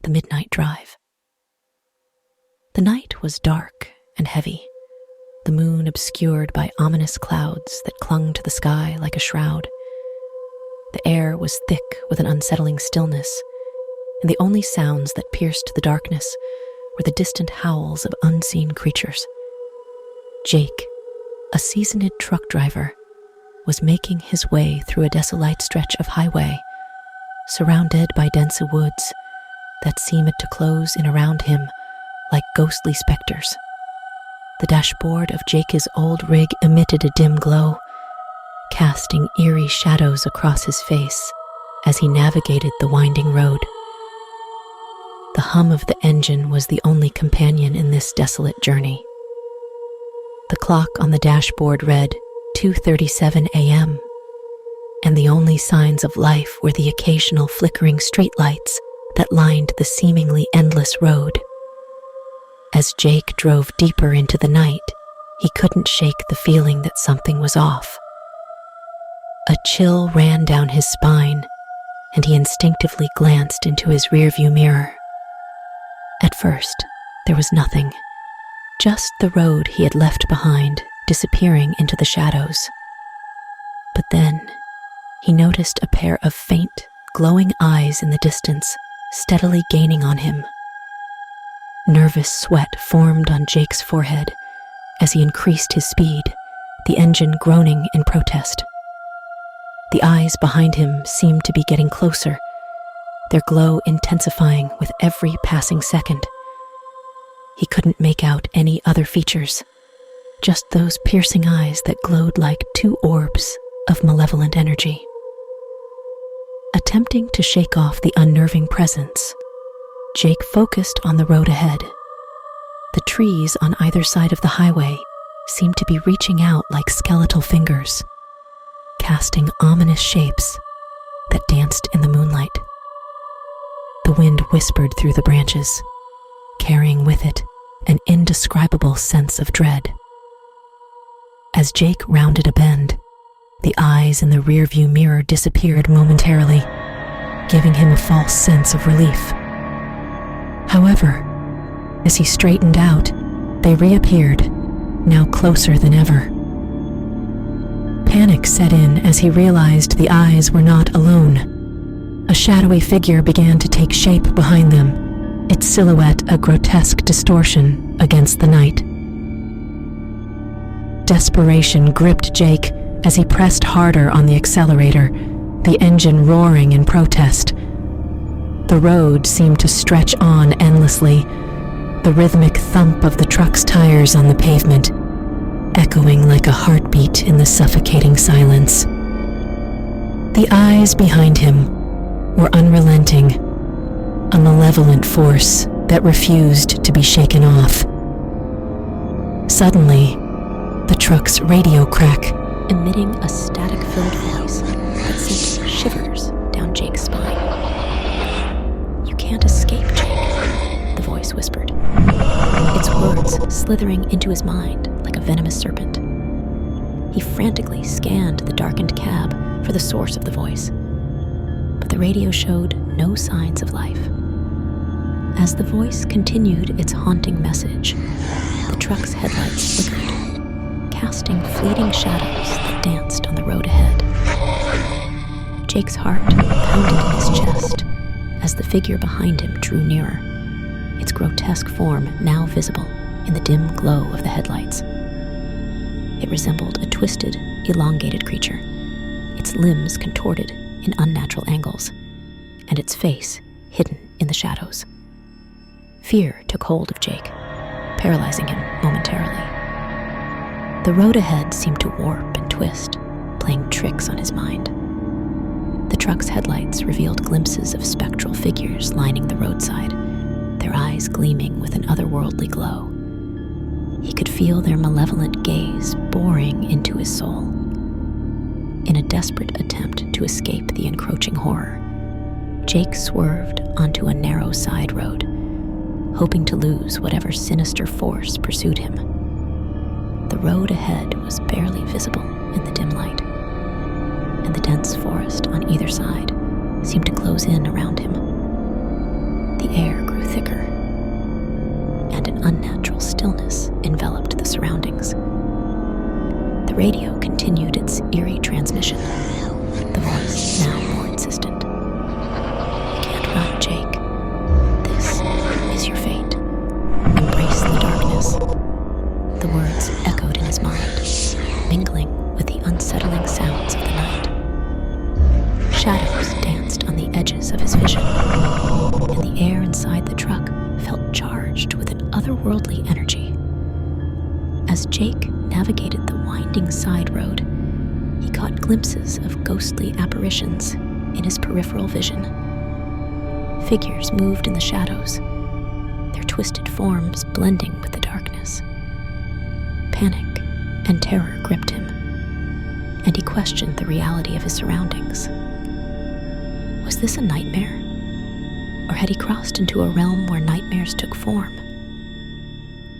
the midnight drive. The night was dark and heavy, the moon obscured by ominous clouds that clung to the sky like a shroud. The air was thick with an unsettling stillness, and the only sounds that pierced the darkness were the distant howls of unseen creatures. Jake, a seasoned truck driver, was making his way through a desolate stretch of highway, surrounded by dense woods that seemed to close in around him like ghostly specters. The dashboard of Jake's old rig emitted a dim glow, casting eerie shadows across his face as he navigated the winding road. The hum of the engine was the only companion in this desolate journey. The clock on the dashboard read 2:37 a.m., and the only signs of life were the occasional flickering streetlights that lined the seemingly endless road. As Jake drove deeper into the night, he couldn't shake the feeling that something was off. A chill ran down his spine, and he instinctively glanced into his rearview mirror. At first, there was nothing, just the road he had left behind, disappearing into the shadows. But then, he noticed a pair of faint, glowing eyes in the distance, steadily gaining on him. Nervous sweat formed on Jake's forehead as he increased his speed, the engine groaning in protest. The eyes behind him seemed to be getting closer, their glow intensifying with every passing second. He couldn't make out any other features, just those piercing eyes that glowed like two orbs of malevolent energy. Attempting to shake off the unnerving presence, Jake focused on the road ahead. The trees on either side of the highway seemed to be reaching out like skeletal fingers, casting ominous shapes that danced in the moonlight. The wind whispered through the branches, carrying with it an indescribable sense of dread. As Jake rounded a bend, the eyes in the rearview mirror disappeared momentarily, giving him a false sense of relief. However, as he straightened out, they reappeared, now closer than ever. Panic set in as he realized the eyes were not alone. A shadowy figure began to take shape behind them, its silhouette a grotesque distortion against the night. Desperation gripped Jake as he pressed harder on the accelerator, the engine roaring in protest. The road seemed to stretch on endlessly, the rhythmic thump of the truck's tires on the pavement, echoing like a heartbeat in the suffocating silence. The eyes behind him were unrelenting, a malevolent force that refused to be shaken off. Suddenly, the truck's radio cracked, emitting a static-filled voice that sent shivers down Jake's spine. "You can't escape, Jake," the voice whispered, its words slithering into his mind like a venomous serpent. He frantically scanned the darkened cab for the source of the voice, but the radio showed no signs of life. As the voice continued its haunting message, the truck's headlights flickered, casting fleeting shadows that danced on the road ahead. Jake's heart pounded in his chest as the figure behind him drew nearer, its grotesque form now visible in the dim glow of the headlights. It resembled a twisted, elongated creature, its limbs contorted in unnatural angles, and its face hidden in the shadows. Fear took hold of Jake, paralyzing him momentarily. The road ahead seemed to warp and twist, playing tricks on his mind. The truck's headlights revealed glimpses of spectral figures lining the roadside, their eyes gleaming with an otherworldly glow. He could feel their malevolent gaze boring into his soul. In a desperate attempt to escape the encroaching horror, Jake swerved onto a narrow side road, hoping to lose whatever sinister force pursued him. The road ahead was barely visible in the dim light, and the dense forest on either side seemed to close in around him. The air stillness enveloped the surroundings. The radio continued its eerie transmission, the voice now more insistent. "You can't run, Jake. This is your fate. Embrace the darkness." The words echoed in his mind, mingling with the unsettling sounds of the night. Shadows danced on the edges of his vision, and the air inside the truck felt charged with an otherworldly energy. As Jake navigated the winding side road, he caught glimpses of ghostly apparitions in his peripheral vision. Figures moved in the shadows, their twisted forms blending with the darkness. Panic and terror gripped him, and he questioned the reality of his surroundings. Was this a nightmare? Or had he crossed into a realm where nightmares took form?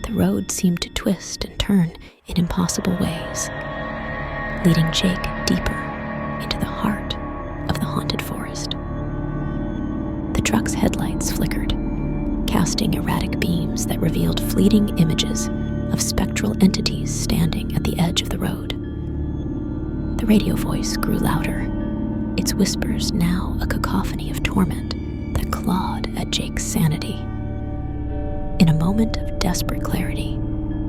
The road seemed to twist and turn in impossible ways, leading Jake deeper into the heart of the haunted forest. The truck's headlights flickered, casting erratic beams that revealed fleeting images of spectral entities standing at the edge of the road. The radio voice grew louder, its whispers now a cacophony of torment that clawed at Jake's sanity. In a moment of desperate clarity,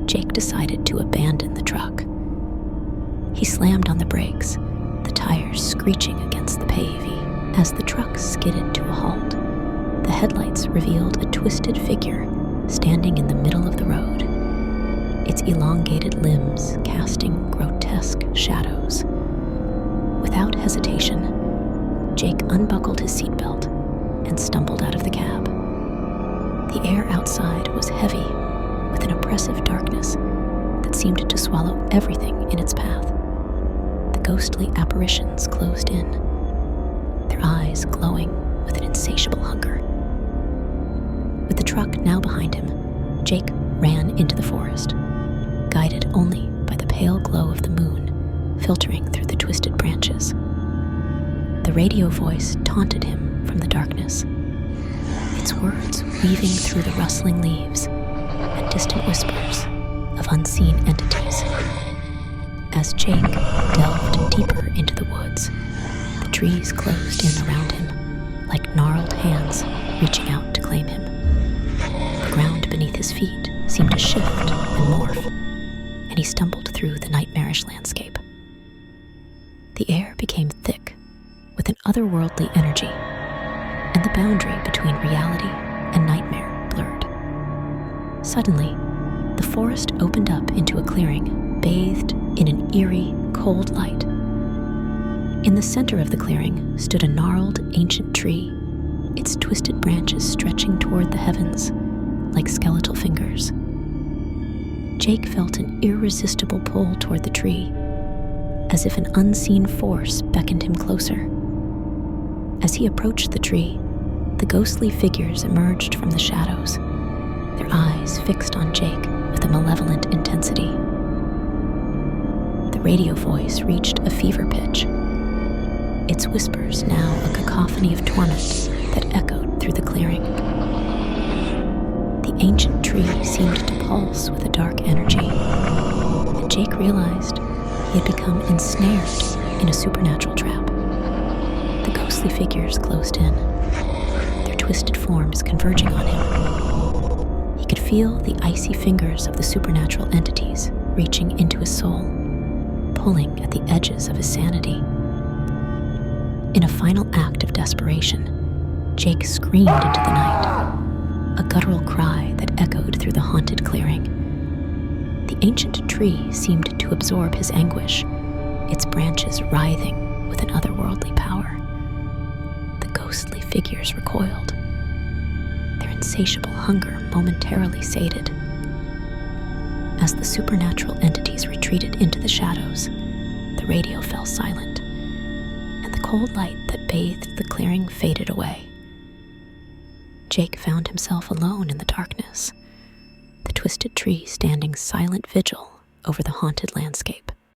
Jake decided to abandon the truck. He slammed on the brakes, the tires screeching against the pavement. As the truck skidded to a halt, the headlights revealed a twisted figure standing in the middle of the road, its elongated limbs casting grotesque shadows. Without hesitation, Jake unbuckled his seatbelt and stumbled out of the cab. The air outside was heavy with an oppressive darkness that seemed to swallow everything in its path. The ghostly apparitions closed in, their eyes glowing with an insatiable hunger. With the truck now behind him, Jake ran into the forest, guided only by the pale glow of the moon filtering through the twisted branches. The radio voice taunted him from the darkness, its words weaving through the rustling leaves and distant whispers of unseen entities. As Jake delved deeper into the woods, the trees closed in around him like gnarled hands reaching out to claim him. The ground beneath his feet seemed to shift and morph, and he stumbled through the nightmarish landscape. The air became thick with an otherworldly energy, and the boundary between reality and nightmare blurred. Suddenly, the forest opened up into a clearing, bathed in an eerie, cold light. In the center of the clearing stood a gnarled, ancient tree, its twisted branches stretching toward the heavens like skeletal fingers. Jake felt an irresistible pull toward the tree, as if an unseen force beckoned him closer. As he approached the tree, the ghostly figures emerged from the shadows, their eyes fixed on Jake with a malevolent intensity. The radio voice reached a fever pitch, its whispers now a cacophony of torment that echoed through the clearing. The ancient tree seemed to pulse with a dark energy, and Jake realized he had become ensnared in a supernatural trap. The ghostly figures closed in, their twisted forms converging on him. He could feel the icy fingers of the supernatural entities reaching into his soul, pulling at the edges of his sanity. In a final act of desperation, Jake screamed into the night, a guttural cry that echoed through the haunted clearing. The ancient tree seemed to absorb his anguish, its branches writhing with an otherworldly power. The ghostly figures recoiled, their insatiable hunger momentarily sated. As the supernatural entities retreated into the shadows, the radio fell silent, and the cold light that bathed the clearing faded away. Jake found himself alone in the darkness, the twisted tree standing silent vigil over the haunted landscape.